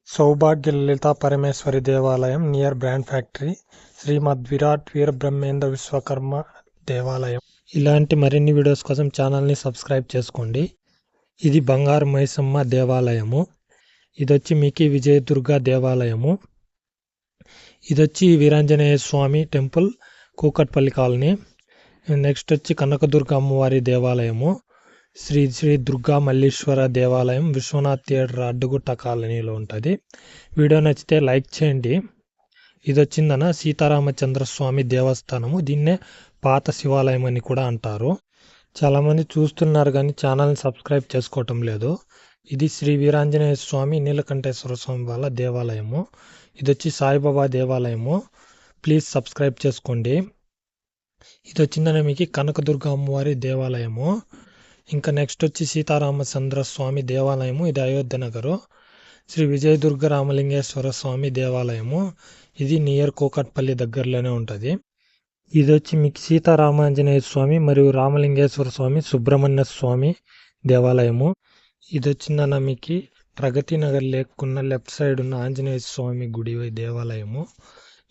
సౌభాగ్య లలితా పరమేశ్వరి దేవాలయం near brand factory, శ్రీమద్ విరాట్ వీరబ్రహ్మేంద్ర విశ్వకర్మ దేవాలయం. ఇలాంటి మరిన్ని వీడియోస్ కోసం ఛానల్ని సబ్స్క్రైబ్ చేసుకోండి. ఇది బంగారు మైసమ్మ దేవాలయము. ఇదొచ్చి మీకు విజయదుర్గ దేవాలయము. ఇదొచ్చి Veeranjaneya Swamy temple, Kukatpally colony. Next వచ్చి కనకదుర్గ అమ్మవారి దేవాలయము, శ్రీ శ్రీ దుర్గా మల్లీశ్వర దేవాలయం, విశ్వనాథ్ థియేటర్ అడ్డుగుట్ట కాలనీలో ఉంటుంది. వీడియో నచ్చితే లైక్ చేయండి. ఇది వచ్చిందన సీతారామచంద్ర స్వామి దేవస్థానము. దీన్నే పాత శివాలయం అని కూడా అంటారు. చాలామంది చూస్తున్నారు కానీ ఛానల్ని సబ్స్క్రైబ్ చేసుకోవటం లేదు. ఇది శ్రీ వీరాంజనేయ స్వామి నీలకంఠేశ్వర స్వామి వాళ్ళ దేవాలయము. ఇది వచ్చి సాయిబాబా దేవాలయము. ప్లీజ్ సబ్స్క్రైబ్ చేసుకోండి. ఇది వచ్చిందనే మీకు కనకదుర్గ అమ్మవారి దేవాలయము. ఇంకా నెక్స్ట్ వచ్చి సీతారామచంద్ర స్వామి దేవాలయము. ఇది అయోధ్య నగరు. శ్రీ విజయదుర్గ రామలింగేశ్వర స్వామి దేవాలయము. ఇది నియర్ కూకట్పల్లి దగ్గరలోనే ఉంటుంది. ఇది వచ్చి మీకు సీతారామాంజనేయ స్వామి మరియు రామలింగేశ్వర స్వామి సుబ్రహ్మణ్య స్వామి దేవాలయము. ఇది వచ్చిందన్న మీకు ప్రగతి నగర్ లేకున్న లెఫ్ట్ సైడ్ ఉన్న ఆంజనేయ స్వామి గుడి దేవాలయము.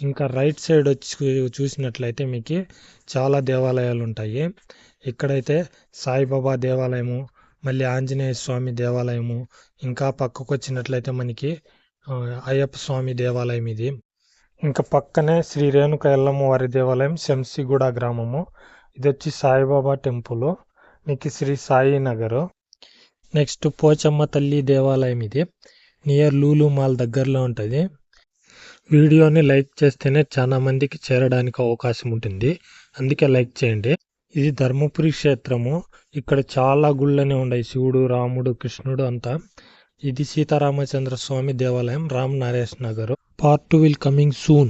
ఇంకా రైట్ సైడ్ వచ్చి చూసినట్లయితే మీకు చాలా దేవాలయాలు ఉంటాయి. ఇక్కడైతే సాయిబాబా దేవాలయము, మళ్ళీ ఆంజనేయ స్వామి దేవాలయము, ఇంకా పక్కకు వచ్చినట్లయితే మనకి అయ్యప్ప స్వామి దేవాలయం ఇది. ఇంకా పక్కనే శ్రీ రేణుక ఎల్లమ్మ వారి దేవాలయం, శంసిగూడ గ్రామము. ఇది వచ్చి సాయిబాబా టెంపుల్, మీకు శ్రీ సాయి నగరు. నెక్స్ట్ పోచమ్మ తల్లి దేవాలయం. ఇది నియర్ లూలు మాల్ దగ్గరలో ఉంటుంది. వీడియోని లైక్ చేస్తేనే చాలా మందికి చేరడానికి అవకాశం ఉంటుంది, అందుకే లైక్ చేయండి. ఇది ధర్మపురి క్షేత్రము. ఇక్కడ చాలా గుళ్ళనే ఉన్నాయి, శివుడు, రాముడు, కృష్ణుడు అంతా. ఇది సీతారామచంద్ర స్వామి దేవాలయం, Ram Naresh Nagar. Part 2 will coming soon.